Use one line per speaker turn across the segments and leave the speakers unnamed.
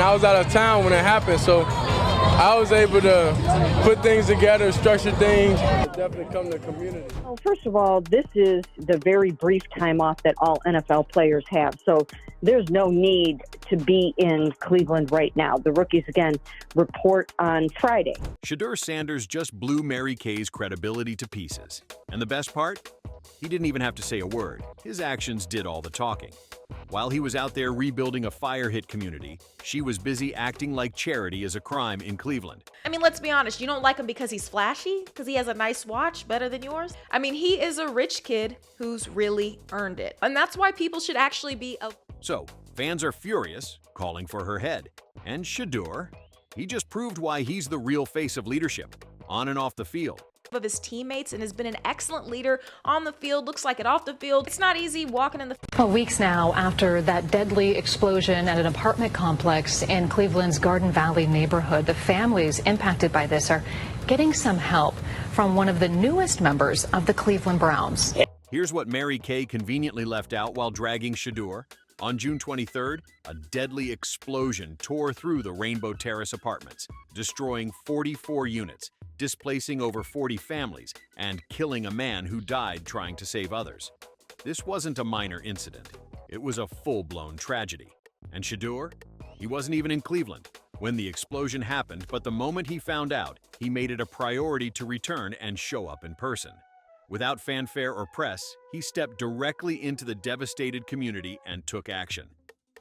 I was out of town when it happened, so I was able to put things together, structure things, definitely come to the community.
Well, first of all, this is the very brief time off that all NFL players have, so there's no need to be in Cleveland right now. The rookies, again, report on Friday.
Shedeur Sanders just blew Mary Cays' credibility to pieces. And the best part? He didn't even have to say a word. His actions did all the talking. While he was out there rebuilding a fire-hit community, she was busy acting like charity is a crime in Cleveland.
I mean, let's be honest, you don't like him because he's flashy? Because he has a nice watch better than yours? I mean, he is a rich kid who's really earned it. And that's why people should actually be
So, fans are furious, calling for her head. And Shedeur, he just proved why he's the real face of leadership, on and off the field.
Of his teammates and has been an excellent leader on the field. Looks like it off the field. It's not easy walking in the
Well, weeks now after that deadly explosion at an apartment complex in Cleveland's Garden Valley neighborhood, the families impacted by this are getting some help from one of the newest members of the Cleveland Browns.
Here's what Mary Kay conveniently left out while dragging Shedeur. On June 23rd, a deadly explosion tore through the Rainbow Terrace apartments, destroying 44 units, displacing over 40 families, and killing a man who died trying to save others. This wasn't a minor incident. It was a full-blown tragedy. And Shedeur? He wasn't even in Cleveland when the explosion happened, but the moment he found out, he made it a priority to return and show up in person. Without fanfare or press, he stepped directly into the devastated community and took action.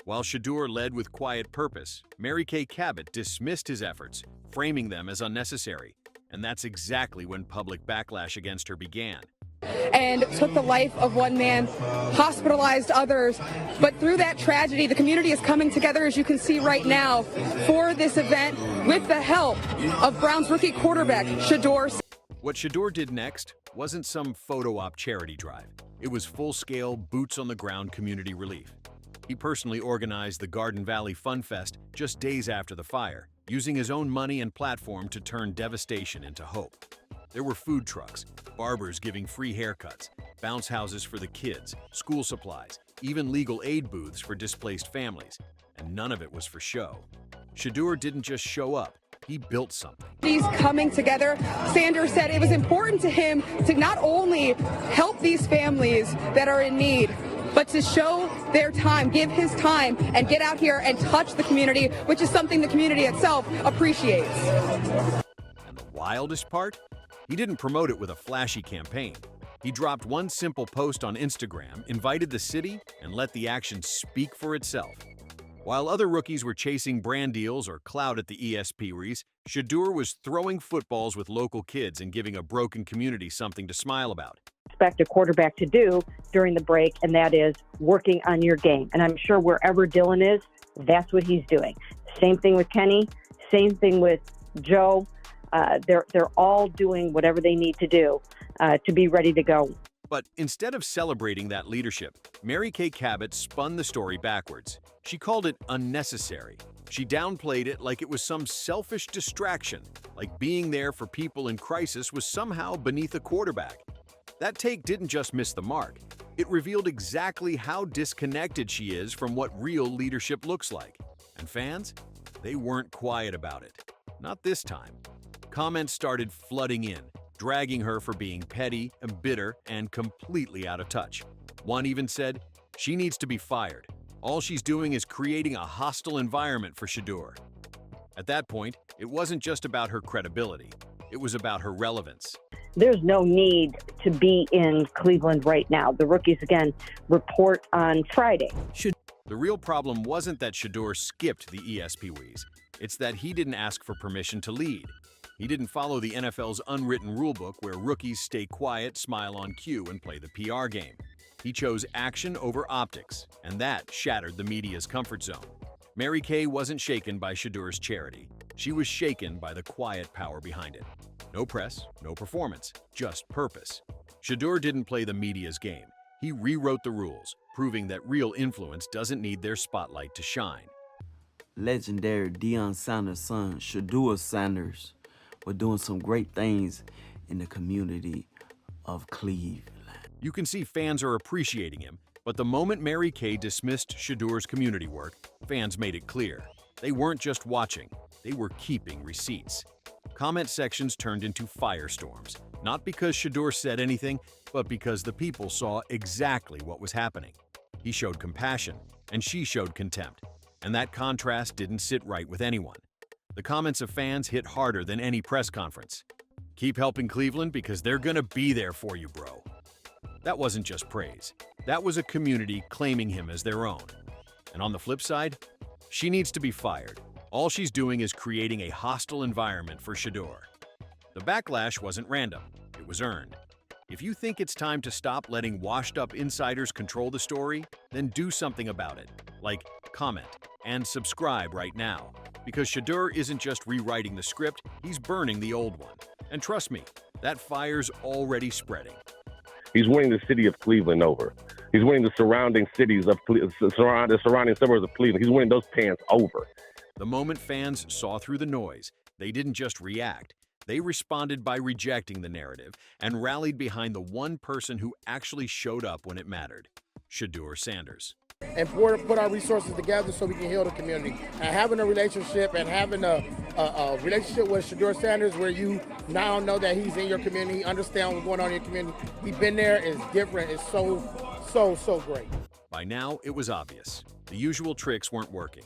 While Shedeur led with quiet purpose, Mary Kay Cabot dismissed his efforts, framing them as unnecessary. And that's exactly when public backlash against her began.
And took the life of one man, hospitalized others. But through that tragedy, the community is coming together, as you can see right now, for this event with the help of Browns rookie quarterback Shedeur.
What Shedeur did next wasn't some photo op charity drive. It was full-scale, boots-on-the-ground community relief. He personally organized the Garden Valley Fun Fest just days after the fire, using his own money and platform to turn devastation into hope. There were food trucks, barbers giving free haircuts, bounce houses for the kids, school supplies, even legal aid booths for displaced families, and none of it was for show. Shedeur didn't just show up, he built something.
He's coming together. Sanders said it was important to him to not only help these families that are in need, but to show their time, give his time, and get out here and touch the community, which is something the community itself appreciates.
And the wildest part? He didn't promote it with a flashy campaign. He dropped one simple post on Instagram, invited the city, and let the action speak for itself. While other rookies were chasing brand deals or clout at the ESPYs, Shedeur was throwing footballs with local kids and giving a broken community something to smile about.
Expect a quarterback to do during the break, and that is working on your game. And I'm sure wherever Dylan is, that's what he's doing. Same thing with Kenny, same thing with Joe. They're all doing whatever they need to do to be ready to go.
But instead of celebrating that leadership, Mary Kay Cabot spun the story backwards. She called it unnecessary. She downplayed it like it was some selfish distraction, like being there for people in crisis was somehow beneath a quarterback. That take didn't just miss the mark. It revealed exactly how disconnected she is from what real leadership looks like. And fans? They weren't quiet about it. Not this time. Comments started flooding in, dragging her for being petty and bitter and completely out of touch. One even said, she needs to be fired. All she's doing is creating a hostile environment for Shedeur. At that point, it wasn't just about her credibility. It was about her relevance.
There's no need to be in Cleveland right now. The rookies, again, report on Friday.
The real problem wasn't that Shedeur skipped the ESPYs. It's that he didn't ask for permission to lead. He didn't follow the NFL's unwritten rulebook where rookies stay quiet, smile on cue, and play the PR game. He chose action over optics, and that shattered the media's comfort zone. Mary Kay wasn't shaken by Shedeur's charity. She was shaken by the quiet power behind it. No press, no performance, just purpose. Shedeur didn't play the media's game. He rewrote the rules, proving that real influence doesn't need their spotlight to shine.
Legendary Deion Sanders' son, Shedeur Sanders, were doing some great things in the community of Cleveland.
You can see fans are appreciating him, but the moment Mary Kay dismissed Shedeur's community work, fans made it clear. They weren't just watching, they were keeping receipts. Comment sections turned into firestorms, not because Shedeur said anything, but because the people saw exactly what was happening. He showed compassion, and she showed contempt, and that contrast didn't sit right with anyone. The comments of fans hit harder than any press conference. Keep helping Cleveland because they're gonna be there for you, bro. That wasn't just praise. That was a community claiming him as their own. And on the flip side, she needs to be fired. All she's doing is creating a hostile environment for Shedeur. The backlash wasn't random, it was earned. If you think it's time to stop letting washed-up insiders control the story, then do something about it. Like, comment, and subscribe right now. Because Shedeur isn't just rewriting the script, he's burning the old one. And trust me, that fire's already spreading.
He's winning the city of Cleveland over. He's winning the surrounding cities of the surrounding suburbs of Cleveland. He's winning those pants over.
The moment fans saw through the noise, they didn't just react. They responded by rejecting the narrative and rallied behind the one person who actually showed up when it mattered, Shedeur Sanders.
And put our resources together so we can heal the community. And having a relationship and having a relationship with Shedeur Sanders where you now know that he's in your community, he understands what's going on in your community. He's been there, it's different, it's so great.
By now, it was obvious. The usual tricks weren't working.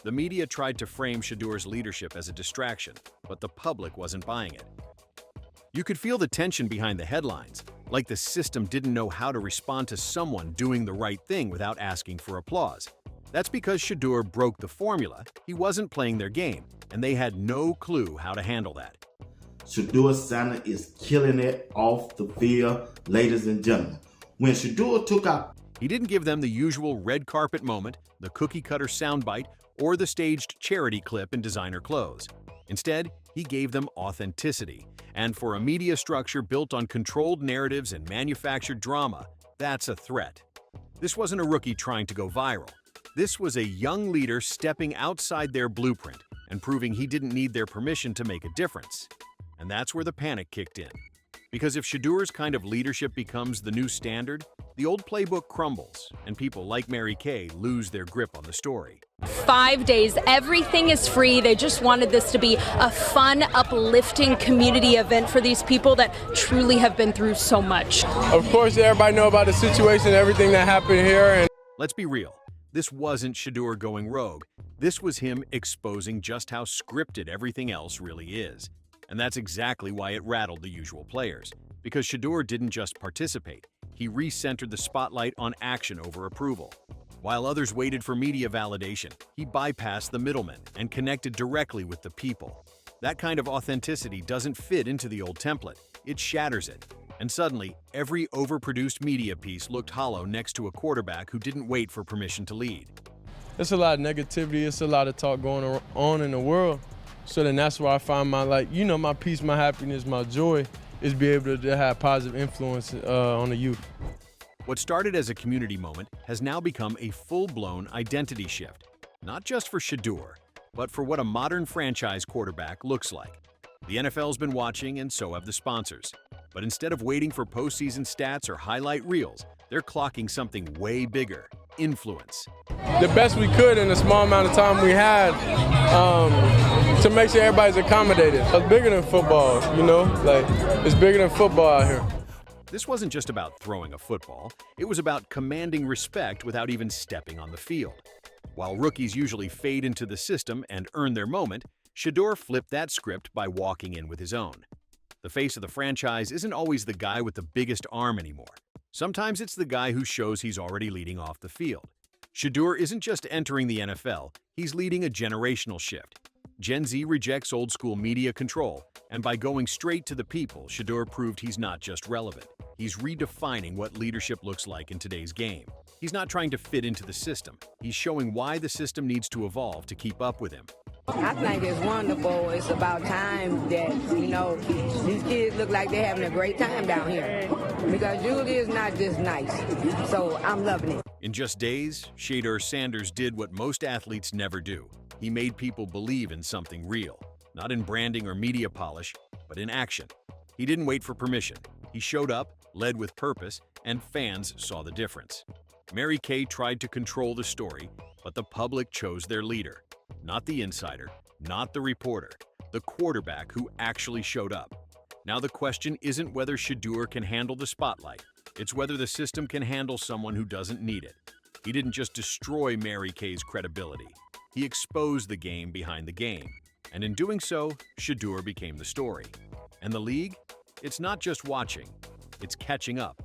The media tried to frame Shedeur's leadership as a distraction, but the public wasn't buying it. You could feel the tension behind the headlines, like the system didn't know how to respond to someone doing the right thing without asking for applause. That's because Shedeur broke the formula. He wasn't playing their game, and they had no clue how to handle that.
Shedeur Sanders is killing it off the field, ladies and gentlemen. When Shedeur took out,
he didn't give them the usual red carpet moment, the cookie-cutter soundbite, or the staged charity clip in designer clothes. Instead, he gave them authenticity. And for a media structure built on controlled narratives and manufactured drama, that's a threat. This wasn't a rookie trying to go viral. This was a young leader stepping outside their blueprint and proving he didn't need their permission to make a difference. And that's where the panic kicked in. Because if Shedeur's kind of leadership becomes the new standard, the old playbook crumbles, and people like Mary Kay lose their grip on the story.
5 days, everything is free. They just wanted this to be a fun, uplifting community event for these people that truly have been through so much.
Of course, everybody know about the situation, everything that happened here. And
let's be real. This wasn't Shedeur going rogue. This was him exposing just how scripted everything else really is. And that's exactly why it rattled the usual players. Because Shedeur didn't just participate. He recentered the spotlight on action over approval. While others waited for media validation, he bypassed the middlemen and connected directly with the people. That kind of authenticity doesn't fit into the old template. It shatters it. And suddenly, every overproduced media piece looked hollow next to a quarterback who didn't wait for permission to lead.
There's a lot of negativity, it's a lot of talk going on in the world. So then that's where I find my peace, my happiness, my joy is be able to have positive influence on the youth.
What started as a community moment has now become a full-blown identity shift, not just for Shedeur, but for what a modern franchise quarterback looks like. The NFL's been watching, and so have the sponsors. But instead of waiting for postseason stats or highlight reels, they're clocking something way bigger: influence.
The best we could in the small amount of time we had to make sure everybody's accommodated. It's bigger than football, it's bigger than football out here.
This wasn't just about throwing a football, it was about commanding respect without even stepping on the field. While rookies usually fade into the system and earn their moment, Shedeur flipped that script by walking in with his own. The face of the franchise isn't always the guy with the biggest arm anymore. Sometimes it's the guy who shows he's already leading off the field. Shedeur isn't just entering the NFL, he's leading a generational shift. Gen Z rejects old-school media control, and by going straight to the people, Shedeur proved he's not just relevant. He's redefining what leadership looks like in today's game. He's not trying to fit into the system. He's showing why the system needs to evolve to keep up with him.
I think it's wonderful. It's about time that, these kids look like they're having a great time down here. Because Julie is not just nice. So I'm loving it.
In just days, Shedeur Sanders did what most athletes never do. He made people believe in something real, not in branding or media polish, but in action. He didn't wait for permission. He showed up, led with purpose, and fans saw the difference. Mary Kay tried to control the story, but the public chose their leader. Not the insider, not the reporter, the quarterback who actually showed up. Now the question isn't whether Shedeur can handle the spotlight, it's whether the system can handle someone who doesn't need it. He didn't just destroy Mary Cays' credibility, he exposed the game behind the game. And in doing so, Shedeur became the story. And the league? It's not just watching, it's catching up.